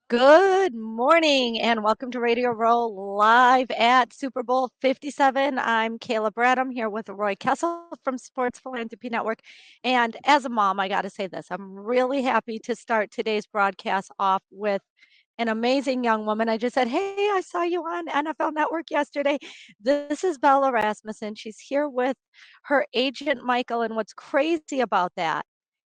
Good morning and welcome to Radio Row live at Super Bowl 57. I'm Kayla Bradham here with Roy Kessel from Sports Philanthropy Network. And as a mom, I got to say this, I'm really happy to start today's broadcast off with an amazing young woman. I just said, "Hey, I saw you on NFL Network yesterday." This is Bella Rasmussen. She's here with her agent, Michael. And what's crazy about that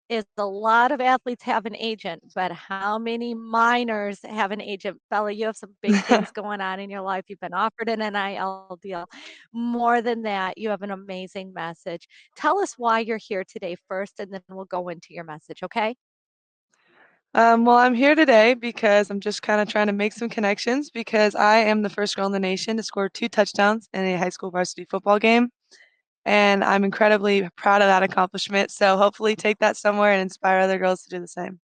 is a lot of athletes have an agent, but how many minors have an agent? Bella, you have some big things going on in your life. You've been offered an NIL deal. More than that, you have an amazing message. Tell us why you're here today first, and then we'll go into your message, okay? Well, I'm here today because I'm just kind of trying to make some connections because I am the first girl in the nation to score 2 touchdowns in a high school varsity football game. And I'm incredibly proud of that accomplishment. So hopefully take that somewhere and inspire other girls to do the same.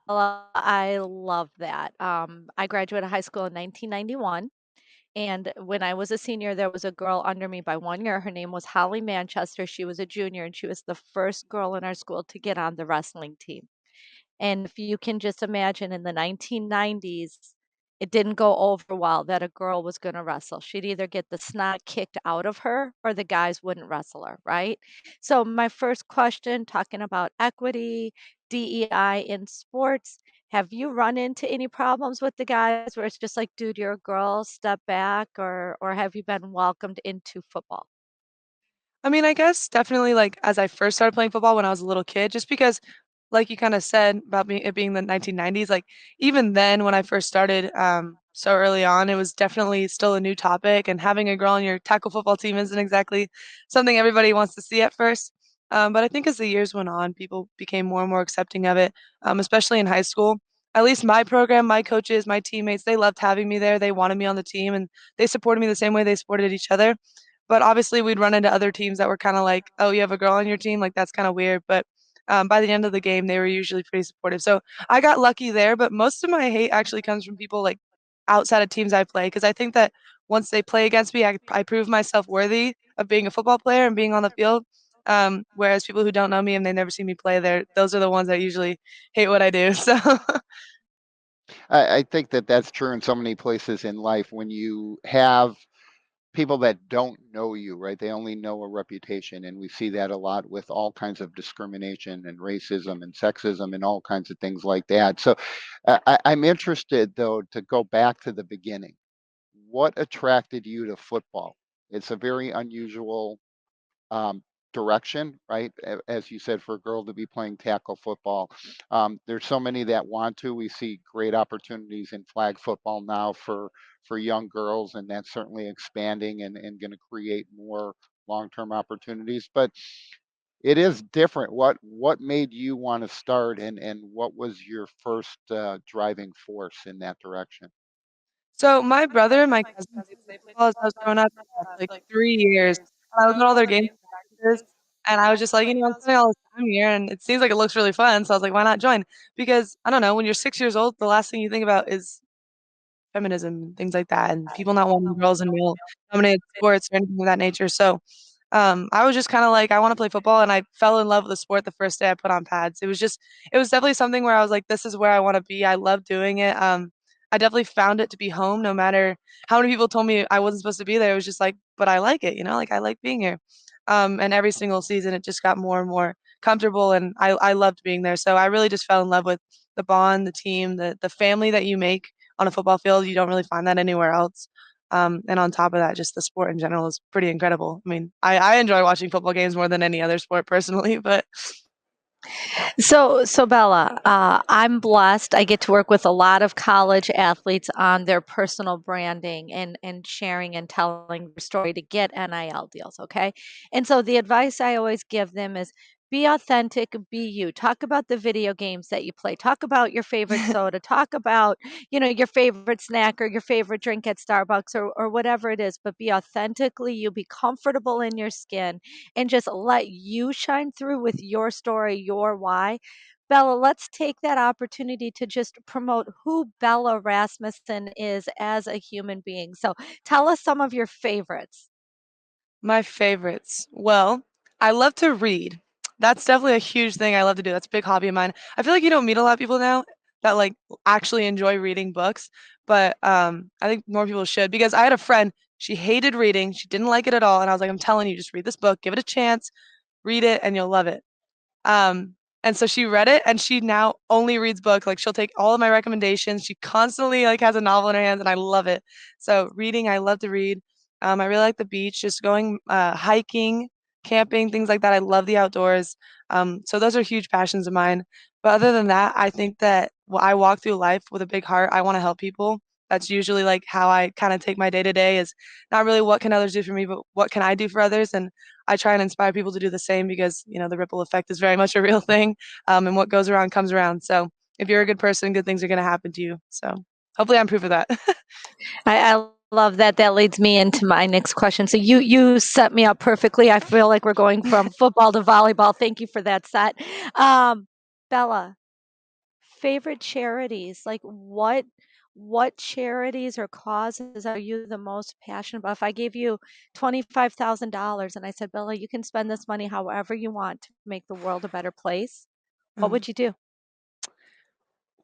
Well, I love that. I graduated high school in 1991. And when I was a senior, there was a girl under me by 1 year. Her name was Holly Manchester. She was a junior, and she was the first girl in our school to get on the wrestling team. And if you can just imagine in the 1990s, it didn't go over well that a girl was going to wrestle. She'd either get the snot kicked out of her or the guys wouldn't wrestle her, right? So, my first question talking about equity, DEI in sports, have you run into any problems with the guys where it's just like, dude, you're a girl, step back, or have you been welcomed into football? I mean, I guess definitely like as I first started playing football when I was a little kid, just because like you kind of said about it being the 1990s, like even then when I first started so early on, it was definitely still a new topic and having a girl on your tackle football team isn't exactly something everybody wants to see at first. But I think as the years went on, people became more and more accepting of it, especially in high school. At least my program, my coaches, my teammates, they loved having me there. They wanted me on the team and they supported me the same way they supported each other. But obviously, we'd run into other teams that were kind of like, "Oh, you have a girl on your team? Like that's kind of weird." But by the end of the game, they were usually pretty supportive. So I got lucky there. But most of my hate actually comes from people like outside of teams I play because I think that once they play against me, I prove myself worthy of being a football player and being on the field. Whereas people who don't know me and they never see me play, those are the ones that usually hate what I do. So I think that that's true in so many places in life when you have people that don't know you, right? They only know a reputation. And we see that a lot with all kinds of discrimination and racism and sexism and all kinds of things like that. So I'm interested, though, to go back to the beginning. What attracted you to football? It's a very unusual um, direction, right? As you said, for a girl to be playing tackle football. There's so many that want to. We see great opportunities in flag football now for young girls, and that's certainly expanding and going to create more long-term opportunities. But it is different. What made you want to start, and what was your first driving force in that direction? So my brother and my cousins they played football as I was growing up for like 3 years. And I was at all their games and practices, and I was just like, I'm spending all this time here, and it seems like it looks really fun. So I was like, why not join? Because I don't know, when you're 6 years old, the last thing you think about is feminism and things like that, and people not wanting girls in male dominated sports or anything of that nature. So I was just kind of like, I want to play football, and I fell in love with the sport the first day I put on pads. It was definitely something where I was like, this is where I want to be. I love doing it. I definitely found it to be home, no matter how many people told me I wasn't supposed to be there. It was just like, but I like it, like I like being here. And every single season, it just got more and more comfortable, and I loved being there. So I really just fell in love with the bond, the team, the family that you make on a football field. You don't really find that anywhere else. And on top of that, just the sport in general is pretty incredible. I mean, I enjoy watching football games more than any other sport personally, but So Bella, I'm blessed. I get to work with a lot of college athletes on their personal branding and sharing and telling their story to get NIL deals. Okay. And so the advice I always give them is be authentic, be you. Talk about the video games that you play. Talk about your favorite soda. Talk about, your favorite snack or your favorite drink at Starbucks or whatever it is, but be authentically you, be comfortable in your skin and just let you shine through with your story, your why. Bella, let's take that opportunity to just promote who Bella Rasmussen is as a human being. So tell us some of your favorites. my favorites. Well, I love to read. That's definitely a huge thing I love to do. That's a big hobby of mine. I feel like you don't meet a lot of people now that like actually enjoy reading books, but I think more people should because I had a friend, she hated reading, she didn't like it at all, and I was like, I'm telling you, just read this book, give it a chance, read it, and you'll love it. Um, and so she read it and she now only reads books. Like she'll take all of my recommendations. She constantly like has a novel in her hands and I love it. So reading, I love to read. I really like the beach, just going hiking, camping, things like that. I love the outdoors. So those are huge passions of mine. But other than that, I think that I walk through life with a big heart. I want to help people. That's usually like how I kind of take my day to day is not really what can others do for me, but what can I do for others. And I try and inspire people to do the same because, the ripple effect is very much a real thing. And what goes around comes around. So if you're a good person, good things are going to happen to you. So hopefully I'm proof of that. I love that. That leads me into my next question. So you set me up perfectly. I feel like we're going from football to volleyball. Thank you for that set. Um, Bella, favorite charities, like what charities or causes are you the most passionate about? If I gave you $25,000 and I said, Bella, you can spend this money however you want to make the world a better place, what would you do?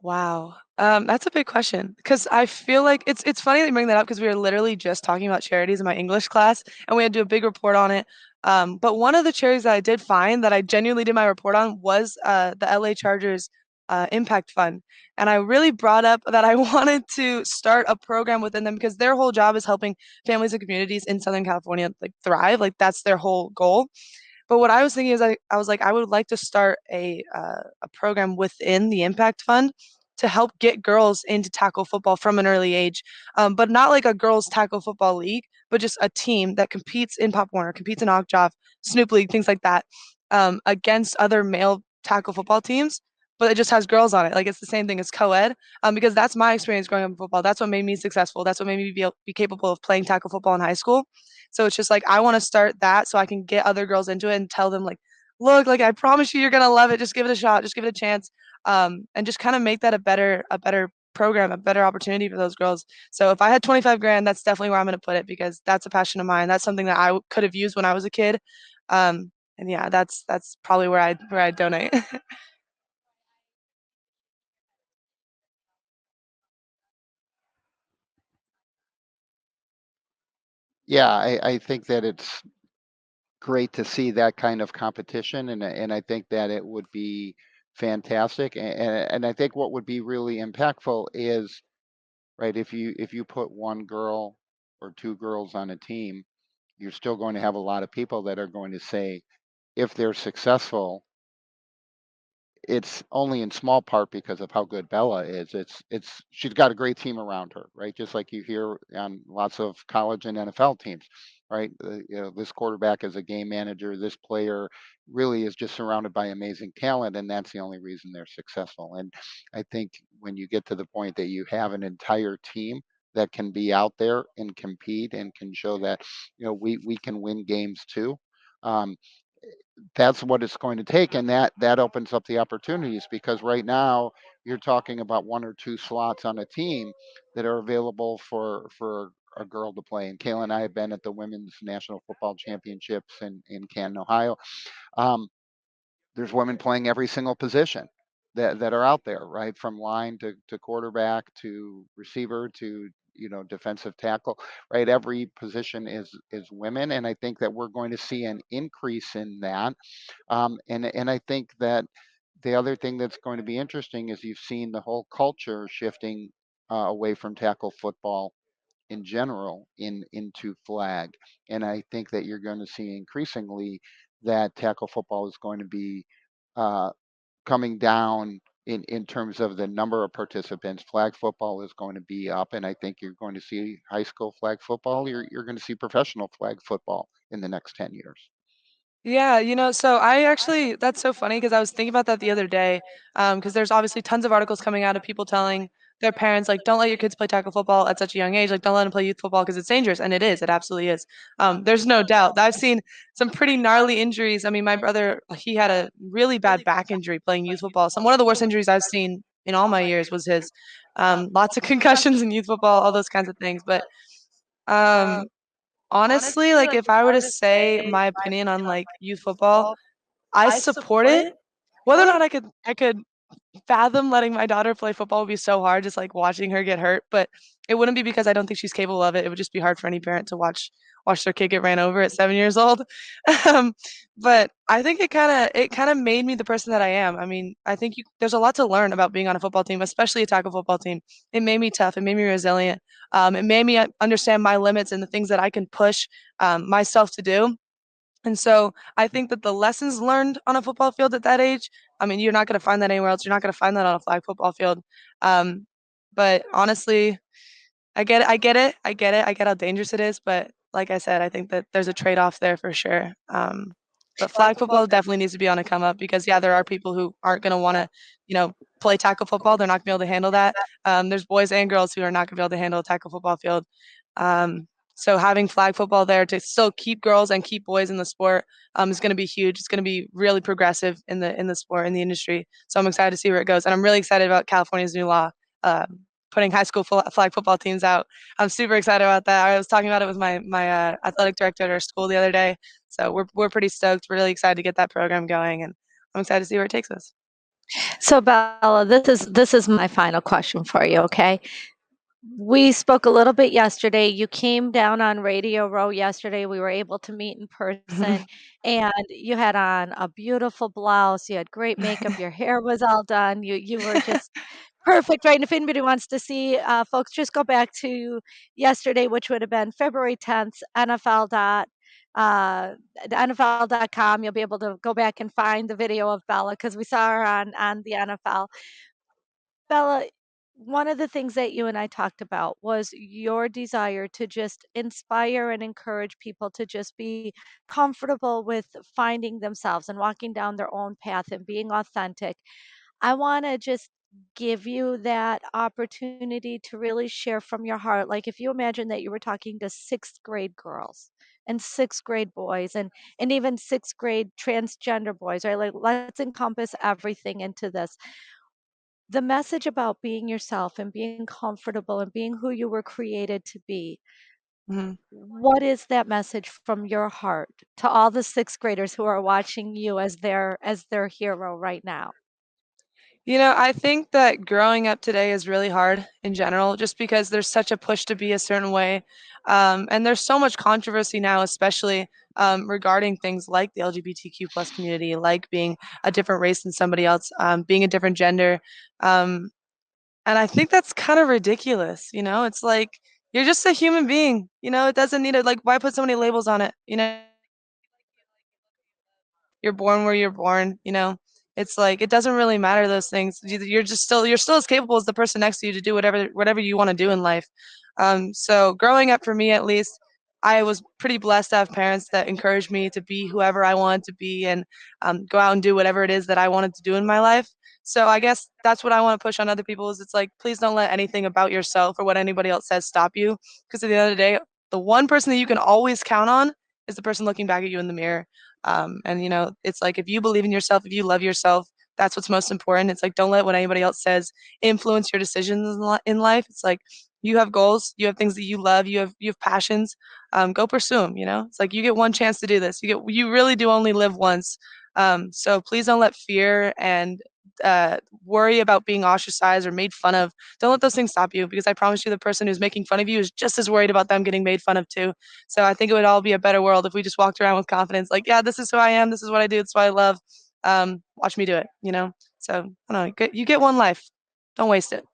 Wow. That's a big question because I feel like it's funny that you bring that up because we were literally just talking about charities in my English class and we had to do a big report on it. But one of the charities that I did find that I genuinely did my report on was the LA Chargers Impact Fund, and I really brought up that I wanted to start a program within them because their whole job is helping families and communities in Southern California like thrive. Like that's their whole goal. But what I was thinking is I was like, I would like to start a program within the Impact Fund to help get girls into tackle football from an early age, but not like a girls tackle football league, but just a team that competes in Pop Warner, competes in Okjoff, Snoop League, things like that, against other male tackle football teams. But it just has girls on it. Like it's the same thing as co-ed, because that's my experience growing up in football. That's what made me successful. That's what made me be capable of playing tackle football in high school. So it's just like I want to start that so I can get other girls into it and tell them like, look, like I promise you, you're gonna love it. Just give it a shot. Just give it a chance. And just kind of make that a better program, a better opportunity for those girls. So if I had 25 grand, that's definitely where I'm gonna put it because that's a passion of mine. That's something that could have used when I was a kid. And yeah, that's probably where I donate. Yeah, I think that it's great to see that kind of competition, and I think that it would be fantastic. And I think what would be really impactful is right if you put one girl or two girls on a team, you're still going to have a lot of people that are going to say if they're successful, it's only in small part because of how good Bella is. It's she's got a great team around her, right? Just like you hear on lots of college and NFL teams, right? This quarterback is a game manager. This player really is just surrounded by amazing talent, and that's the only reason they're successful. And I think when you get to the point that you have an entire team that can be out there and compete and can show that we can win games too. Um, that's what it's going to take, and that opens up the opportunities because right now you're talking about one or two slots on a team that are available for a girl to play. And Kayla and I have been at the women's national football championships in Canton, Ohio. um, there's women playing every single position that are out there, right? From line to quarterback to receiver to defensive tackle, right? Every position is women, and I think that we're going to see an increase in that. And I think that the other thing that's going to be interesting is you've seen the whole culture shifting away from tackle football in general into flag, and I think that you're going to see increasingly that tackle football is going to be uh, coming down in terms of the number of participants. Flag football is going to be up, and I think you're going to see high school flag football. You're going to see professional flag football in the next 10 years. Yeah, so I actually that's so funny because I was thinking about that the other day. Because there's obviously tons of articles coming out of people telling their parents like, don't let your kids play tackle football at such a young age. Like, don't let them play youth football because it's dangerous, and it is. It absolutely is. There's no doubt. I've seen some pretty gnarly injuries. I mean, my brother he had a really bad back injury playing youth football. Some one of the worst injuries I've seen in all my years was his. Lots of concussions in youth football, all those kinds of things. But um, honestly, like if I were to say my opinion on like youth football, I support it. Whether or not I could fathom letting my daughter play football would be so hard, just like watching her get hurt. But it wouldn't be because I don't think she's capable of it. It would just be hard for any parent to watch their kid get ran over at 7 years old. um, but I think it kind of made me the person that I am. I mean, I think there's a lot to learn about being on a football team, especially a tackle football team. It made me tough. It made me resilient. It made me understand my limits and the things that I can push myself to do. And so I think that the lessons learned on a football field at that age, I mean, you're not going to find that anywhere else. You're not going to find that on a flag football field. Um, but honestly, I get it. I get it. I get it. I get how dangerous it is. But like I said, I think that there's a trade off there for sure. But flag football definitely needs to be on a come up because, yeah, there are people who aren't going to want to, play tackle football. They're not going to be able to handle that. There's boys and girls who are not going to be able to handle a tackle football field. So having flag football there to still keep girls and keep boys in the sport is going to be huge. It's going to be really progressive in the sport in the industry. So I'm excited to see where it goes, and I'm really excited about California's new law putting high school flag football teams out. I'm super excited about that. I was talking about it with my athletic director at our school the other day. So we're pretty stoked. We're really excited to get that program going, and I'm excited to see where it takes us. So Bella, this is my final question for you, okay? We spoke a little bit yesterday. You came down on Radio Row yesterday. We were able to meet in person, and you had on a beautiful blouse. You had great makeup. Your hair was all done. You were just perfect, right? And if anybody wants to see, folks, just go back to yesterday, which would have been February 10th, uh, NFL.com. You'll be able to go back and find the video of Bella because we saw her on the NFL. Bella, one of the things that you and I talked about was your desire to just inspire and encourage people to just be comfortable with finding themselves and walking down their own path and being authentic. I want to just give you that opportunity to really share from your heart. Like if you imagine that you were talking to sixth grade girls and sixth grade boys and even sixth grade transgender boys, right? Like let's encompass everything into this. The message about being yourself and being comfortable and being who you were created to be. Mhm. What is that message from your heart to all the sixth graders who are watching you as their hero right now? I think that growing up today is really hard in general, just because there's such a push to be a certain way. And there's so much controversy now, especially regarding things like the LGBTQ plus community, like being a different race than somebody else, being a different gender. Um, and I think that's kind of ridiculous. It's like you're just a human being. It doesn't need to, like, why put so many labels on it? You're born where you're born. It's like it doesn't really matter those things. You're still as capable as the person next to you to do whatever you want to do in life. So growing up for me at least, I was pretty blessed to have parents that encouraged me to be whoever I wanted to be and go out and do whatever it is that I wanted to do in my life. So I guess that's what I want to push on other people is it's like please don't let anything about yourself or what anybody else says stop you, because at the end of the day, the one person that you can always count on is the person looking back at you in the mirror. And it's like if you believe in yourself, if you love yourself, that's what's most important. It's like don't let what anybody else says influence your decisions in life. It's like you have goals, you have things that you love, you have passions. Go pursue them. It's like you get one chance to do this. You really do only live once. So please don't let fear and worry about being ostracized or made fun of. Don't let those things stop you, because I promise you, the person who's making fun of you is just as worried about them getting made fun of too. So I think it would all be a better world if we just walked around with confidence, like, yeah, this is who I am, this is what I do, this is what I love. Watch me do it. So I don't know. You get one life. Don't waste it.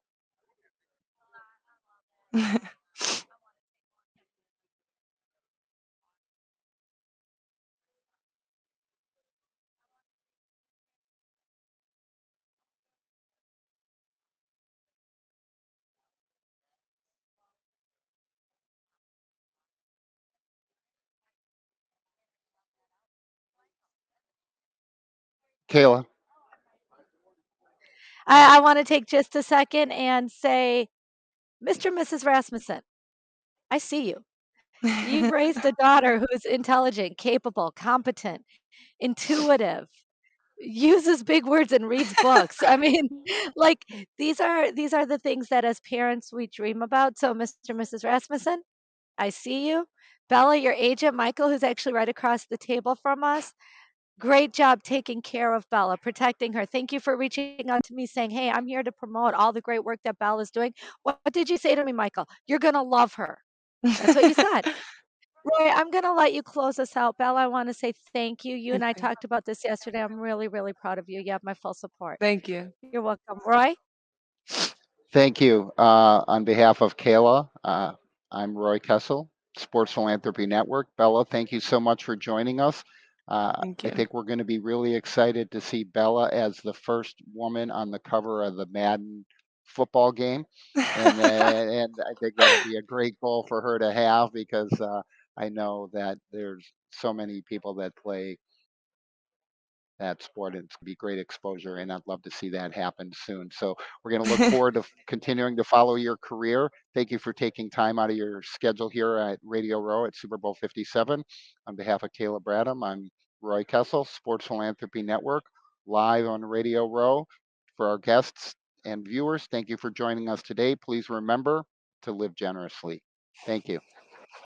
Kayla. I want to take just a second and say, Mr. and Mrs. Rasmussen, I see you. You've raised a daughter who's intelligent, capable, competent, intuitive, uses big words and reads books. I mean, like these are the things that as parents we dream about. So Mr. and Mrs. Rasmussen, I see you. Bella, your agent, Michael, who's actually right across the table from us. Great job taking care of Bella, protecting her. Thank you for reaching out to me saying, "Hey, I'm here to promote all the great work that Bella's doing." What did you say to me, Michael? "You're gonna love her." That's what you said. Roy, I'm gonna let you close us out. Bella, I wanna say thank you. You and I Okay. talked about this yesterday. I'm really, really proud of you. You have my full support. Thank you. You're welcome. Roy? Thank you. On behalf of Kayla, I'm Roy Kessel, Sports Philanthropy Network. Bella, thank you so much for joining us. Thank I you. think we're going to be really excited to see Bella as the first woman on the cover of the Madden football game. And I think that'll be a great goal for her to have because I know that there's so many people that play that sport. It's going to be great exposure, and I'd love to see that happen soon. So we're going to look forward to continuing to follow your career. Thank you for taking time out of your schedule here at Radio Row at Super Bowl 57. On behalf of Caleb Bradham, I'm Roy Kessel, Sports Philanthropy Network, live on Radio Row. For our guests and viewers, thank you for joining us today. Please remember to live generously. Thank you.